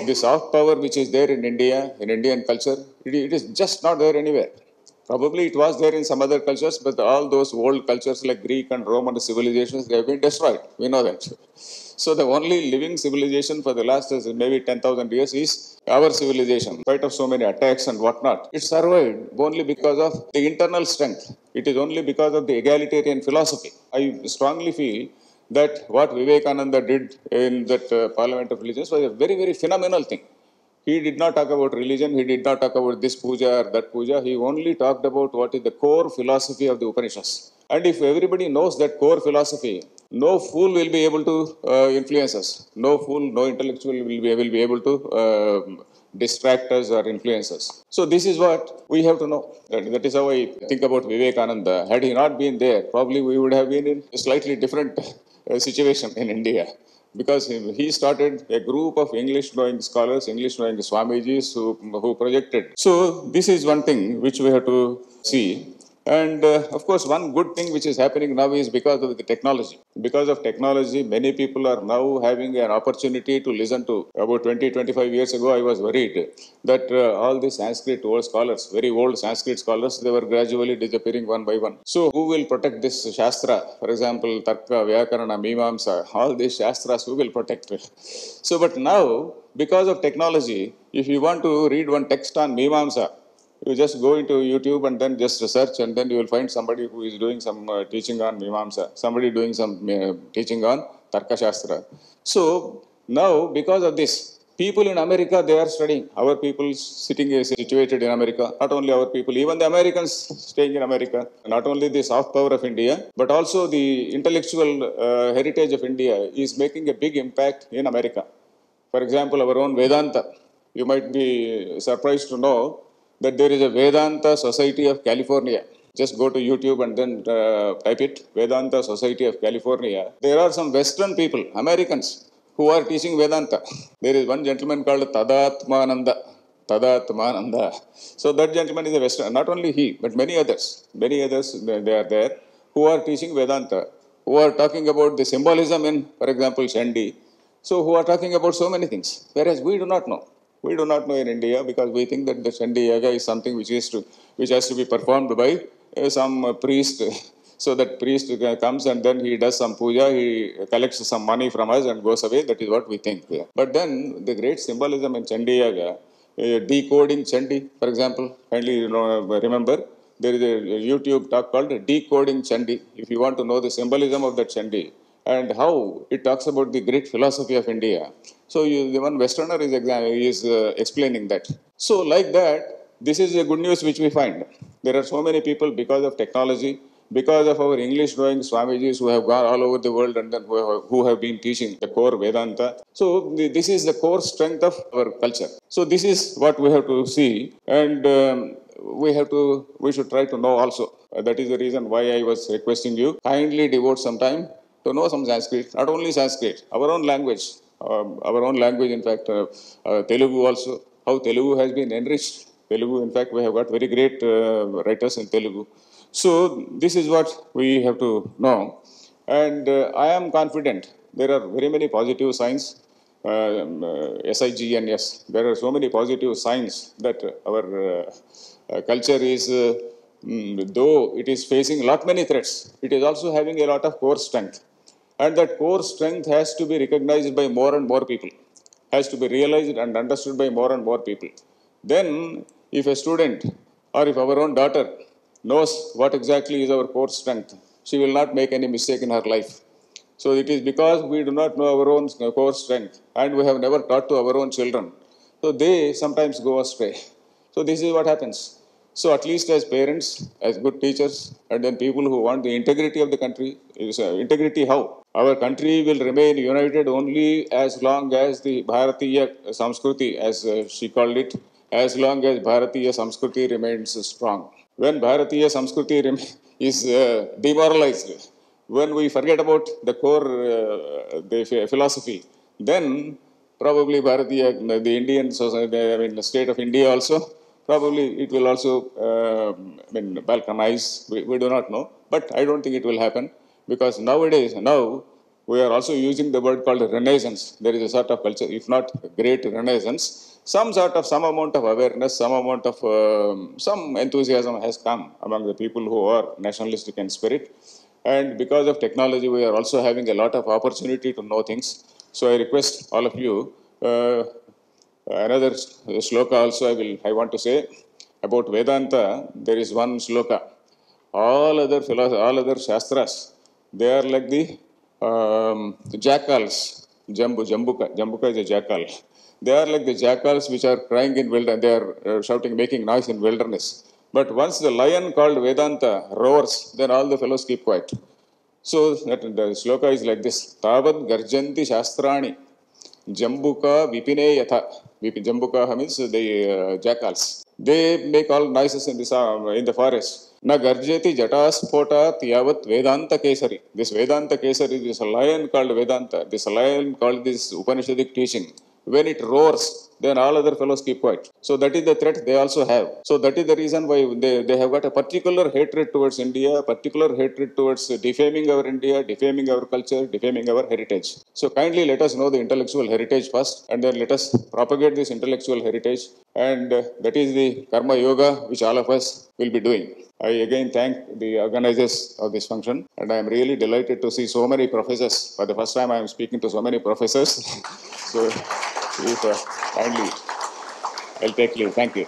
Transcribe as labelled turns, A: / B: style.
A: The soft power which is there in India, in Indian culture, it is just not there anywhere. Probably it was there in some other cultures, but all those old cultures like Greek and Roman civilizations, they have been destroyed. We know that. So the only living civilization for the last maybe 10,000 years is our civilization. In spite of so many attacks and whatnot, it survived only because of the internal strength. It is only because of the egalitarian philosophy. I strongly feel that what Vivekananda did in that Parliament of Religions was a very, very phenomenal thing. He did not talk about religion, he did not talk about this puja or that puja, he only talked about what is the core philosophy of the Upanishads. And if everybody knows that core philosophy, no fool will be able to influence us. No fool, no intellectual will be able to distract us or influence us. So this is what we have to know. That is how I think about Vivekananda. Had he not been there, probably we would have been in a slightly different situation in India. Because he started a group of English-knowing scholars, English-knowing Swamijis who projected. So this is one thing which we have to see. And of course, one good thing which is happening now is because of the technology. Because of technology, many people are now having an opportunity to listen to. About 20, 25 years ago, I was worried that all these Sanskrit old scholars, very old Sanskrit scholars, they were gradually disappearing one by one. So who will protect this Shastra? For example, Tarka, Vyakarana, Mimamsa, all these Shastras, who will protect it? So, but now, because of technology, if you want to read one text on Mimamsa, you just go into YouTube and then just search, and then you will find somebody who is doing some teaching on Mimamsa, somebody doing some teaching on Tarka Shastra. So now, because of this, people in America, they are studying. Our people sitting situated in America, not only our people, even the Americans staying in America, not only the soft power of India, but also the intellectual heritage of India is making a big impact in America. For example, our own Vedanta, you might be surprised to know that there is a Vedanta Society of California. Just go to YouTube and then type it, Vedanta Society of California. There are some Western people, Americans, who are teaching Vedanta. There is one gentleman called Tadatmananda. Tadatmananda. So that gentleman is a Western, not only he, but many others, they are there, who are teaching Vedanta, who are talking about the symbolism in, for example, Chandi. So who are talking about so many things, whereas we do not know. We do not know in India because we think that the Chandi Yaga is something which has to be performed by some priest. So that priest comes and then he does some puja, he collects some money from us and goes away. That is what we think. But then the great symbolism in Chandi Yaga, decoding Chandi, for example, kindly remember, there is a YouTube talk called Decoding Chandi. If you want to know the symbolism of that Chandi and how it talks about the great philosophy of India. So the one Westerner is explaining that. So like that, this is a good news which we find. There are so many people because of technology, because of our English knowing Swamijis who have gone all over the world and then who have been teaching the core Vedanta. So this is the core strength of our culture. So this is what we have to see, and we should try to know also. That is the reason why I was requesting you kindly devote some time to know some Sanskrit, not only Sanskrit, our own language. In fact, Telugu also, how Telugu has been enriched. Telugu, in fact, we have got very great writers in Telugu. So this is what we have to know. And I am confident there are very many positive signs, SIGNS. There are so many positive signs that our culture is, though it is facing many threats, it is also having a lot of core strength. And that core strength has to be recognized by more and more people, has to be realized and understood by more and more people. Then, if a student or if our own daughter knows what exactly is our core strength, she will not make any mistake in her life. So it is because we do not know our own core strength and we have never taught to our own children. So they sometimes go astray. So this is what happens. So at least as parents, as good teachers, and then people who want the integrity of the country, integrity how? Our country will remain united only as long as the Bharatiya Samskruti, as she called it, as long as Bharatiya Samskruti remains strong. When Bharatiya Samskruti is demoralized, when we forget about the core the philosophy, then probably Bharatiya, the Indian society, the state of India also, probably it will also balkanize. We do not know, but I don't think it will happen because nowadays, now We are also using the word called renaissance. There is a sort of culture, if not great renaissance, some amount of awareness, some amount of some enthusiasm has come among the people who are nationalistic in spirit. And because of technology, we are also having a lot of opportunity to know things. So I request all of you, another sloka also I want to say about Vedanta. There is one sloka. All other shastras, they are like the jackals. Jambuka is a jackal. They are like the jackals which are crying in wilderness. They are shouting, making noise in wilderness. But once the lion called Vedanta roars, then all the fellows keep quiet. So that the sloka is like this: Tavad garjanti shastrani Jambuka vipine yatha. Jambuka means the jackals. They make all noises in the forest. Na garjeti jataspota yavat Vedanta Kesari. This Vedanta Kesari, this lion called Vedanta, this lion called this Upanishadic teaching. When it roars, then all other fellows keep quiet. So that is the threat they also have. So that is the reason why they have got a particular hatred towards India, particular hatred towards defaming our India, defaming our culture, defaming our heritage. So kindly let us know the intellectual heritage first, and then let us propagate this intellectual heritage. And that is the Karma Yoga which all of us will be doing. I again thank the organizers of this function, and I am really delighted to see so many professors. For the first time, I am speaking to so many professors. So, if kindly, I'll take leave. Thank you.